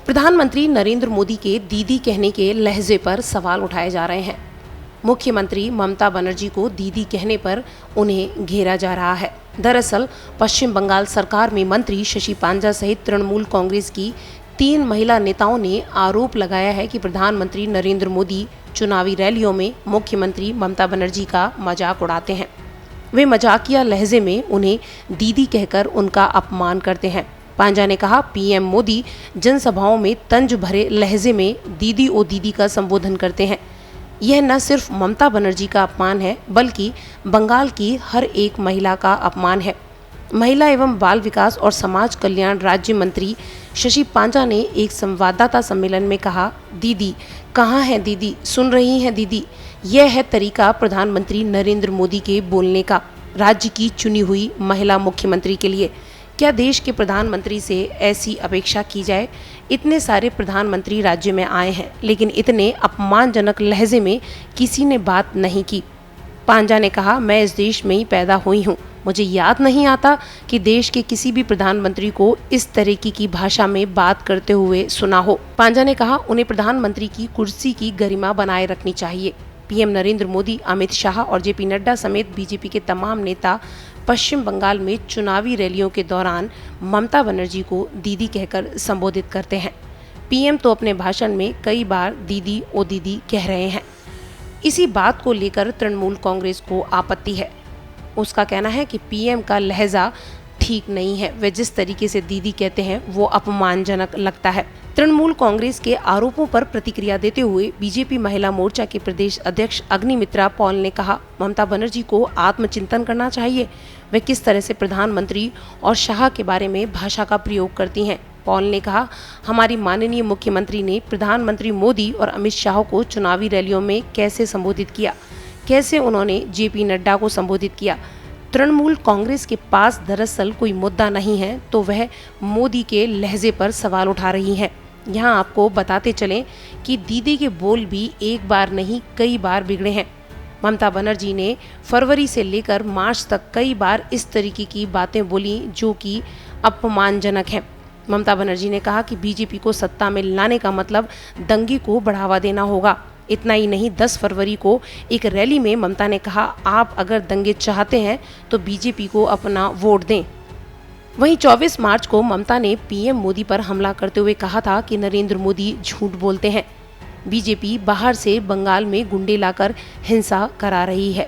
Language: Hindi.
प्रधानमंत्री नरेंद्र मोदी के दीदी कहने के लहजे पर सवाल उठाए जा रहे हैं। मुख्यमंत्री ममता बनर्जी को दीदी कहने पर उन्हें घेरा जा रहा है। दरअसल पश्चिम बंगाल सरकार में मंत्री शशि पांजा सहित तृणमूल कांग्रेस की 3 महिला नेताओं ने आरोप लगाया है कि प्रधानमंत्री नरेंद्र मोदी चुनावी रैलियों में मुख्यमंत्री ममता बनर्जी का मजाक उड़ाते हैं। वे मजाकिया लहजे में उन्हें दीदी कहकर उनका अपमान करते हैं। पांजा ने कहा, पीएम मोदी जनसभाओं में तंज भरे लहजे में दीदी ओ दीदी का संबोधन करते हैं। यह न सिर्फ ममता बनर्जी का अपमान है, बल्कि बंगाल की हर एक महिला का अपमान है। महिला एवं बाल विकास और समाज कल्याण राज्य मंत्री शशि पांजा ने एक संवाददाता सम्मेलन में कहा, दीदी कहाँ हैं दीदी, सुन रही हैं दीदी। यह है तरीका प्रधानमंत्री नरेंद्र मोदी के बोलने का, राज्य की चुनी हुई महिला मुख्यमंत्री के लिए। क्या देश के प्रधानमंत्री से ऐसी अपेक्षा की जाए? इतने सारे प्रधानमंत्री राज्य में आए हैं, लेकिन इतने अपमानजनक लहजे में किसी ने बात नहीं की। पांजा ने कहा, मैं इस देश में ही पैदा हुई हूँ, मुझे याद नहीं आता कि देश के किसी भी प्रधानमंत्री को इस तरीके की भाषा में बात करते हुए सुना हो। पांजा ने कहा, उन्हें प्रधानमंत्री की कुर्सी की गरिमा बनाए रखनी चाहिए। पीएम नरेंद्र मोदी, अमित शाह और जेपी नड्डा समेत बीजेपी के तमाम नेता पश्चिम बंगाल में चुनावी रैलियों के दौरान ममता बनर्जी को दीदी कहकर संबोधित करते हैं। पीएम तो अपने भाषण में कई बार दीदी ओ दीदी कह रहे हैं। इसी बात को लेकर तृणमूल कांग्रेस को आपत्ति है। उसका कहना है कि पीएम का लहजा ठीक नहीं है, वे जिस तरीके से दीदी कहते हैं वो अपमानजनक लगता है। तृणमूल कांग्रेस के आरोपों पर प्रतिक्रिया देते हुए बीजेपी महिला मोर्चा के प्रदेश अध्यक्ष अग्निमित्रा पॉल ने कहा, ममता बनर्जी को आत्मचिंतन करना चाहिए। वे किस तरह से प्रधानमंत्री और शाह के बारे में भाषा का प्रयोग करती हैं। पॉल ने कहा, हमारी माननीय मुख्यमंत्री ने प्रधानमंत्री मोदी और अमित शाह को चुनावी रैलियों में कैसे संबोधित किया, कैसे उन्होंने जेपी नड्डा को संबोधित किया। तृणमूल कांग्रेस के पास दरअसल कोई मुद्दा नहीं है, तो वह मोदी के लहजे पर सवाल उठा रही हैं। यहाँ आपको बताते चलें कि दीदी के बोल भी एक बार नहीं कई बार बिगड़े हैं। ममता बनर्जी ने फरवरी से लेकर मार्च तक कई बार इस तरीके की बातें बोली जो कि अपमानजनक हैं। ममता बनर्जी ने कहा कि बीजेपी को सत्ता में लाने का मतलब दंगे को बढ़ावा देना होगा। इतना ही नहीं, 10 फरवरी को एक रैली में ममता ने कहा, आप अगर दंगे चाहते हैं तो बीजेपी को अपना वोट दें। वहीं 24 मार्च को ममता ने पीएम मोदी पर हमला करते हुए कहा था कि नरेंद्र मोदी झूठ बोलते हैं। बीजेपी बाहर से बंगाल में गुंडे लाकर हिंसा करा रही है।